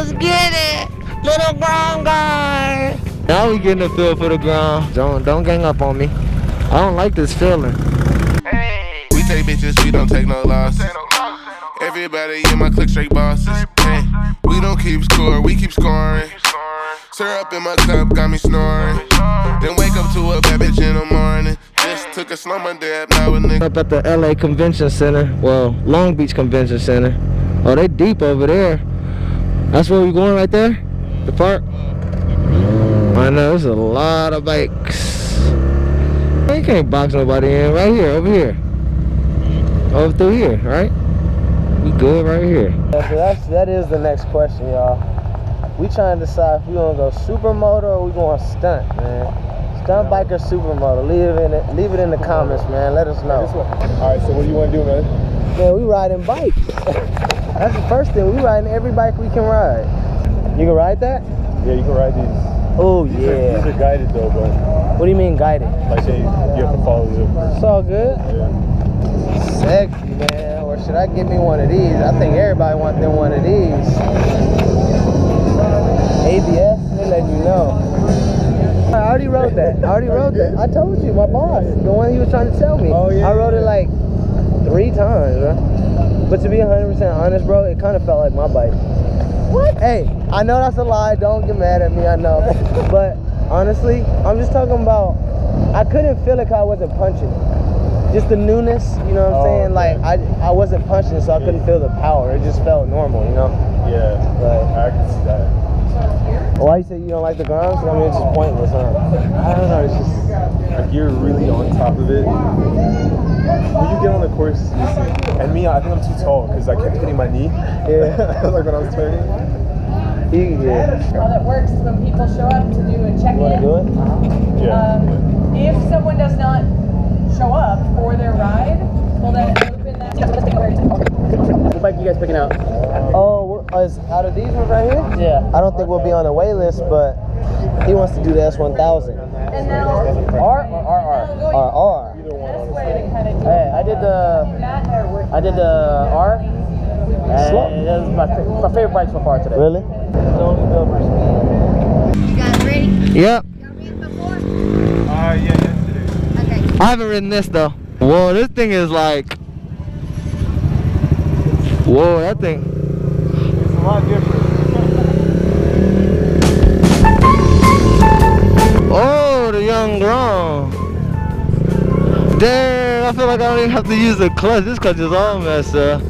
Let's get it. Little Grom guy. Now we getting the feel for the ground. Don't gang up on me. I don't like this feeling. Hey. We take bitches, we don't take no losses. Everybody in my clique straight bosses. Hey. We don't keep score, we keep scoring. Syrup in my cup got me snoring. Then wake up to a bad bitch in the morning. Just took a slumber dab, now a nigga. Up at the LA Convention Center. Well, Long Beach Convention Center. Oh, they deep over there. That's where we going right there? The park? I know, there's a lot of bikes. You can't box nobody in. Right here, over here. Over through here, right? We good right here. Yeah, so that is the next question, y'all. We trying to decide if we gonna go supermoto or we going stunt, man. Stunt bike or supermoto? Leave it in the comments, man. Let us know. Alright, so what do you want to do, man? Man, we riding bikes. That's the first thing. We riding every bike we can ride. You can ride that? Yeah, you can ride these. Oh yeah. These are guided though, but. What do you mean guided? Like you have to follow the person. It's all good. Yeah. Sexy, man. Or should I get me one of these? I think everybody wants them one of these. ABS, they let you know. I already rode that. I told you, my boss, the one he was trying to tell me. Oh yeah. I rode it like 3 times, bro. But to be 100% honest, bro, it kind of felt like my bike. What? Hey, I know that's a lie. Don't get mad at me. I know. But honestly, I'm just talking about. I couldn't feel it because I wasn't punching. Just the newness, you know what I'm saying? Okay. Like I wasn't punching, so I couldn't feel the power. It just felt normal, you know? Yeah. Like, I can see that. Why you say you don't like the Groms? I mean, it's just pointless, huh? I don't know. It's just like you're really on top of it. When you get on the course, and me, I think I'm too tall because I kept hitting my knee. Yeah. Like when I was turning. Yeah. How that works is when people show up to do a check-in. You want to do it? Yeah. If someone does not show up for their ride, we'll then open that. What bike you guys picking out? Oh, is out of these ones right here? Yeah. I don't think we'll be on the wait list, but he wants to do the S1000. And now, R or RR? RR. best way to kind of do Hey, I did the R. Slow. And that was my favorite bike so far today. Really? You guys ready? Yep. Y'all ridden before? Yeah, yesterday. Okay. I haven't ridden this though. Whoa, this thing is like. Whoa, that thing. It's a lot different. Oh, the young Grom. Damn, I feel like I don't even have to use the clutch. This clutch is all messed up.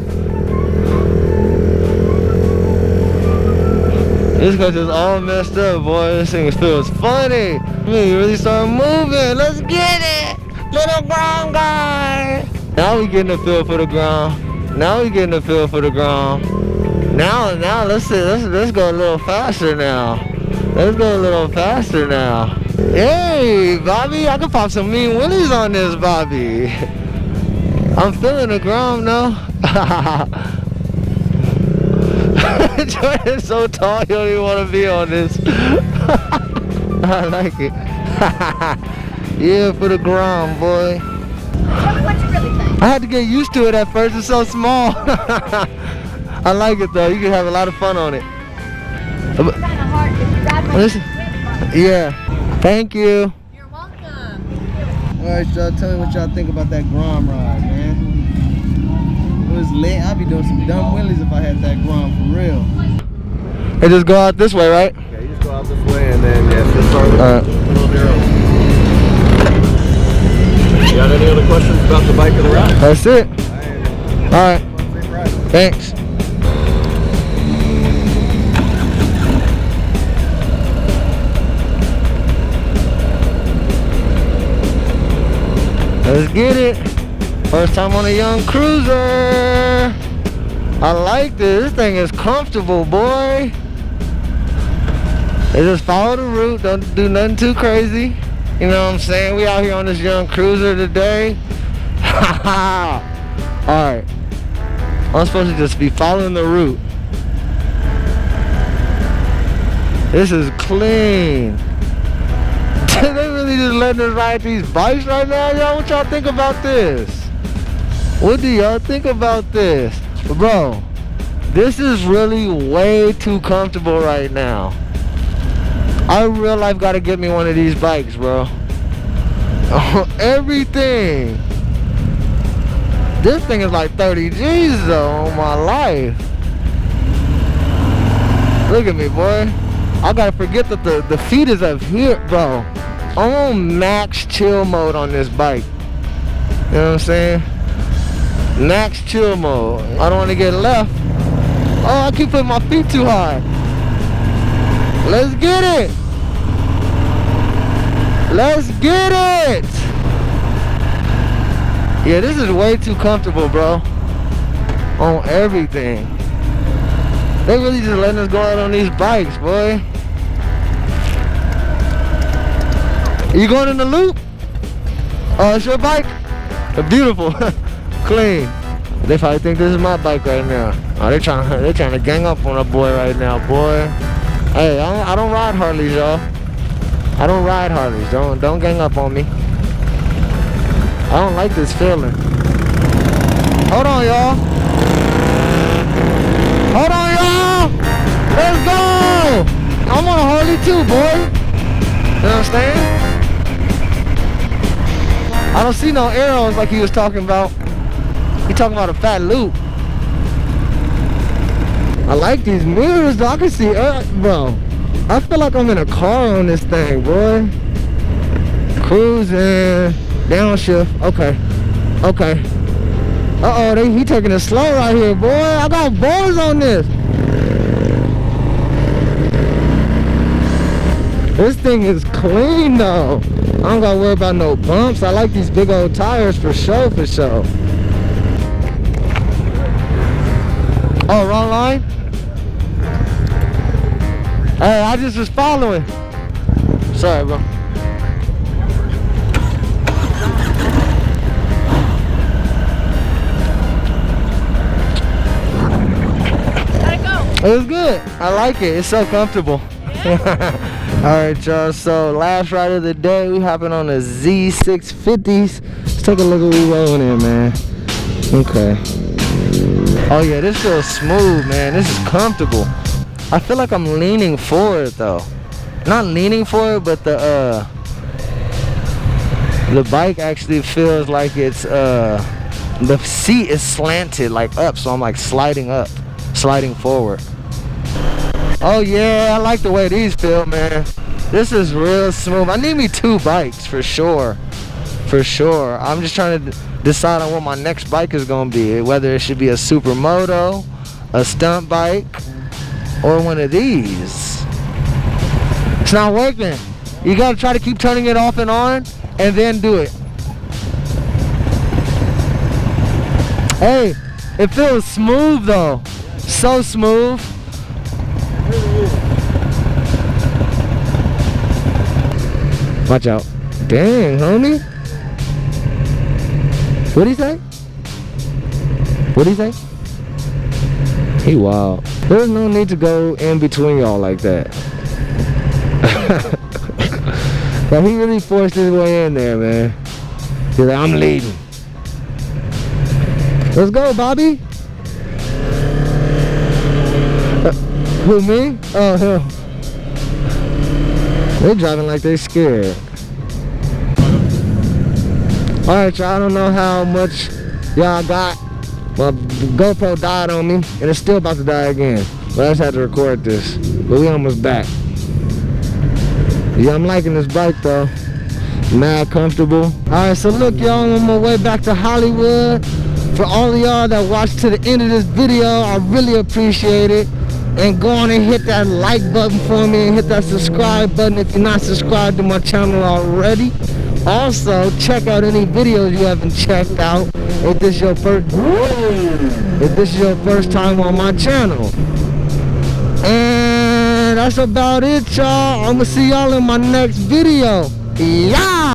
This clutch is all messed up, boy. This thing feels funny. I mean, you really start moving. Let's get it. Little Grom guy. Now we getting the feel for the Grom. Now let's go a little faster now. Hey, Bobby, I can pop some mean wheelies on this, Bobby. I'm feeling the Grom, no? Jordan's so tall, you don't even want to be on this. I like it. Yeah, for the Grom, boy. Tell me what you really think. I had to get used to it at first, it's so small. I like it though, you can have a lot of fun on it. It's kind of hard if you ride my Listen. Yeah, thank you. You're welcome. Alright, y'all, tell me what y'all think about that Grom ride, man. It was lit. I'd be doing some dumb wheelies if I had that Grom, for real. They just go out this way, right? Yeah, you just go out this way and then just start with Alright. little zero. You got any other questions about the bike or the ride? That's it. Alright. Thanks. Let's get it. First time on a young cruiser. I like this. This thing is comfortable, boy. They just follow the route. Don't do nothing too crazy. You know what I'm saying? We out here on this young cruiser today. Alright. I'm supposed to just be following the route. This is clean. They really just letting us ride these bikes right now, y'all? What y'all think about this? What do y'all think about this? Bro, This is really way too comfortable right now. I in real life gotta get me one of these bikes, bro. Everything. This thing is like 30 G's though on my life. Look at me, boy. I gotta forget that the feet is up here, bro. I'm on max chill mode on this bike. You know what I'm saying? Max chill mode. I don't want to get left. Oh, I keep putting my feet too high. Let's get it. Let's get it. Yeah, this is way too comfortable, bro. On everything. They really just letting us go out on these bikes, boy. You going in the loop? Oh, it's your bike? Beautiful. Clean. They probably think this is my bike right now. Oh, they're trying to gang up on a boy right now, boy. Hey, I don't ride Harleys, y'all. I don't ride Harleys. Don't gang up on me. I don't like this feeling. Hold on, y'all. Hold on, y'all. Let's go. I'm on a Harley too, boy. You know what I'm saying? I don't see no arrows like he was talking about. He talking about a fat loop. I like these mirrors though. I can see, bro. I feel like I'm in a car on this thing, boy. Cruising, downshift. Okay, okay. Uh-oh, he taking it slow right here, boy. I got bars on this. This thing is clean though. I don't gotta worry about no bumps. I like these big old tires for sure, for sure. Oh, wrong line? Hey, I just was following. Sorry, bro. How'd it go? It was good. I like it. It's so comfortable. Yeah. Alright, y'all. So, last ride of the day, we hopping on the Z650s. Let's take a look at what we rolling in, man. Okay. Oh, yeah, this feels smooth, man. This is comfortable. I feel like I'm leaning forward, though. Not leaning forward, but the bike actually feels like it's, the seat is slanted, like up. So, I'm like sliding up, sliding forward. Oh yeah, I like the way these feel, man. This is real smooth. I need me two bikes for sure. For sure. I'm just trying to decide on what my next bike is gonna be. Whether it should be a supermoto, a stunt bike, or one of these. It's not working. You gotta try to keep turning it off and on and then do it. Hey, it feels smooth though. So smooth. Watch out. Dang, homie. What'd he say? What'd he say? He wild. There's no need to go in between y'all like that. But he really forced his way in there, man. He's like, I'm leading. Let's go, Bobby. Who, me? Oh, hell. They driving like they scared. Alright, y'all, I don't know how much y'all got. My GoPro died on me, and it's still about to die again. But I just had to record this. But we almost back. Yeah, I'm liking this bike, though. Mad comfortable. Alright, so look, y'all, I'm on my way back to Hollywood. For all of y'all that watched to the end of this video, I really appreciate it. And go on and hit that like button for me and hit that subscribe button if you're not subscribed to my channel already. Also, check out any videos you haven't checked out if this is your first time on my channel. And that's about it, y'all. I'm gonna see y'all in my next video. Yeah.